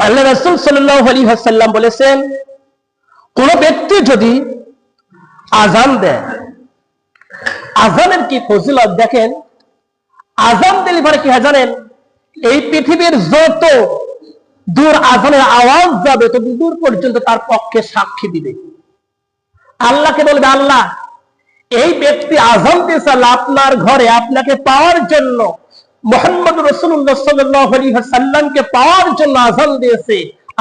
আল্লাহ রাসূল সাল্লাল্লাহু আলাইহি ওয়াসাল্লাম বলেছেন, কোন ব্যক্তি যদি আযান দেয়, আযানের কি ফজিলত দেখেন। আযান দিলে পরে কি হয় জানেন, এই পৃথিবীর যত দূর আযানের আওয়াজ যাবে তত দূর পর্যন্ত তার পক্ষে সাক্ষী দিবে। আল্লাহকে বলবে, আল্লাহ এই ব্যক্তি আযান দিয়েছে, আপনার ঘরে আপনাকে পাওয়ার জন্য, মুহাম্মদ রাসূলুল্লাহ সাল্লাল্লাহু আলাইহি ওয়াসাল্লামকে পাওয়ার জন্য আযান দিয়েছে,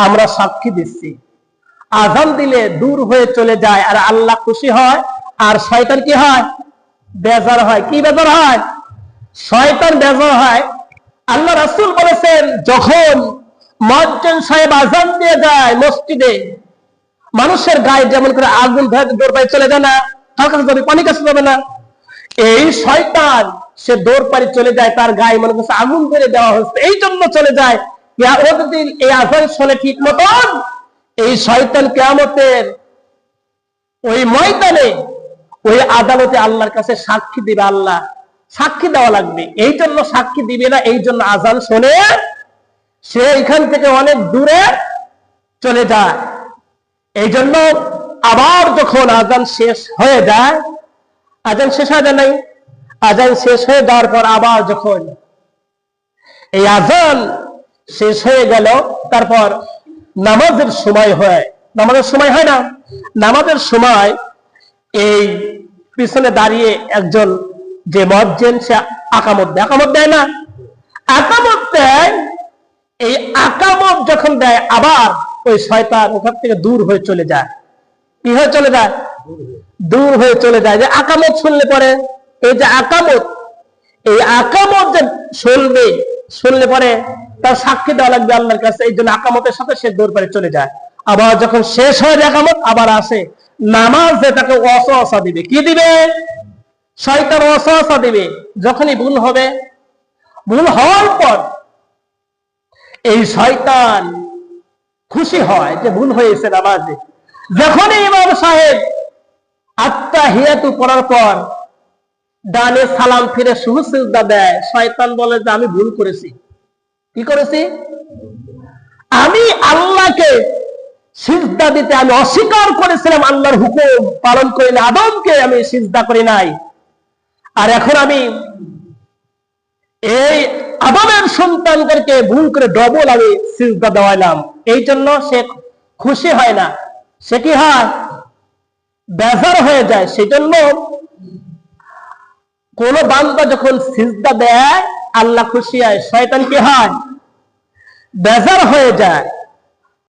আমরা সাক্ষী দিচ্ছি। আযান দিলে দূর হয়ে চলে যায়, আর আল্লাহ খুশি হয়, আর শয়তান কি হয়, বেজার হয়। কি বেজার হয়? শয়তান বেজার হয়। আল্লাহ রাসূল বলেছেন, যখন মুয়াজ্জিন সাহেব আযান দিয়ে যায় মসজিদে, মানুষের গায়ে যেমন করে আগুন ধরে দৌড় চলে যায় না, তার কাছে যাবে, পানি কাছে যাবে না, এই শয়তান সে দৌড় পাড়ি চলে যায়, তার গায়ে মনে করছে আগুন ধরে দেওয়া হচ্ছে, এই জন্য চলে যায়। ও যদি এই আযান শোনে ঠিক মতন, এই শয়তান কিয়ামতের ওই ময়দানে, ওই আদালতে আল্লাহর কাছে সাক্ষী দিবে। আল্লাহ সাক্ষী দেওয়া লাগবে, এই জন্য সাক্ষী দিবে না, এই জন্য আযান শোনে সে এখান থেকে অনেক দূরে চলে যায়। এই জন্য আবার যখন আযান শেষ হয়ে যায়, আযান শেষ হয়ে যায় নাই, আযান শেষ হয়ে যাওয়ার পর আবার যখন এই আযান শেষ হয়ে গেল, তারপর নামাজের সময় হয়। নামাজের সময় হয় না, নামাজের সময় এই পিছনে দাঁড়িয়ে একজন যে মুয়াজ্জিন, সে আকামত দেয়। আকামত দেয় না, আকামত দেয়। এই আকামত যখন দেয়, আবার ওই শয়তান ওখান থেকে দূর হয়ে চলে যায়। কি হয়ে চলে যায়? দূর হয়ে চলে যায়। যে আকামত শুনলে পরে, এই যে আকামত, এই আকামত যে শুনলে পরে তার সাক্ষী দেওয়া লাগবে আল্লাহর কাছে, এই জন্য আকামতের সাথে সে দূর করে চলে যায়। আবার যখন শেষ হয়ে যায় আকামত, আবার আসে নামাজে তাকে ওয়াসওয়াসা দিবে। কি দিবে? শয়তান ওয়াসওয়াসা দিবে। যখনই ভুল হবে, ভুল হওয়ার পর এই শয়তান খুশি হয় যে ভুল হয়েছে নামাজে। যখনই ইমাম সাহেব আত্তাহিয়াতু পড়ার পর ডানে সালাম ফিরে সুজুদ সিজদা দেয়, শয়তান বলে যে আমি ভুল করেছি। কি করেছি? আমি আল্লাহকে সিজদা দিতে আমি অস্বীকার করেছিলাম, আল্লাহর হুকুম পালন করি না, আদমকে আমি সিজদা করি নাই, আর এখন আমি এই আদমের সন্তানদেরকে ভুল করে ডবল আমি সিজদা দেওয়াইলাম। এই জন্য সে খুশি হয় না, সে কি হয়? বেজার হয়ে যায়। সেই জন্য কোন বান্দা যখন সিজদা দেয়, আল্লাহ খুশি হয়, শয়তান কি হয়? বেজার হয়ে যায়।